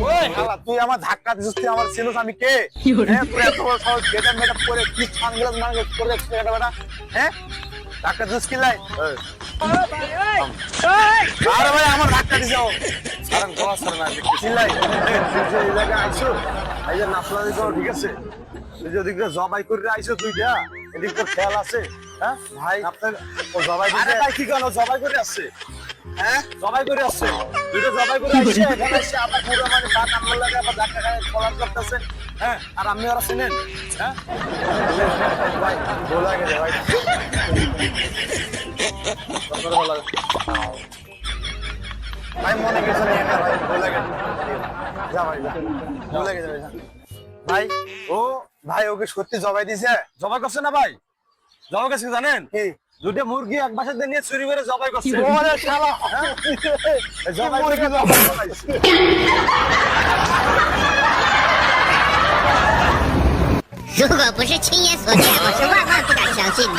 ওই শালা তুই আমার ধাক্কা দিছিস, তুই আমার চিনিস আমি কে? হ্যাঁ তুই এত বড় সাহস, গেটআপ মেকআপ করে কি সানগ্লাস মানগ্লাস করে যাচ্ছিস এটা বেটা? হ্যাঁ ধাক্কা দিছিস কি লাই? আরে ভাই আমার ধাক্কা দিছো সারান গলা সারান না চিল্লাই। তুই যে এই জায়গায় আইছো এই যে নাফলা দিছো ঠিক আছে, তুই যে ওদিকে জবাই করে আইছো দুইটা, এদিক তোর খেয়াল আছে? হ্যাঁ ভাই আপনার ও জবাই করে, আরে ভাই কি কেন জবাই করে আসছে? হ্যাঁ জবাই করে আসছে, দুইটা জবাই করে আসছে, এখানে এসে আবার পুরো মানে বাট আমার লাগে আবার ধাক্কা খায় কলার করতেছে। হ্যাঁ আর আপনি ওরা চিনেন? হ্যাঁ ভাই বলা গেছে ভাই ভাই মনে কিছু নিয়ে না ভাই, বলে গেছে যা ভাই যা, বলে গেছে ভাই যা। ভাই ও ভাই ওকে সত্যি জবাই দিছে? জবাই করছে না ভাই? জবাই করছে জানেন কি? দুটো মুরগি এক বাসাতে নিয়ে চুরি করে জবাই করছে। ওরে শালা জবাই করে জবাই করছে। 如果不是亲眼所见，我是万万不敢相信的。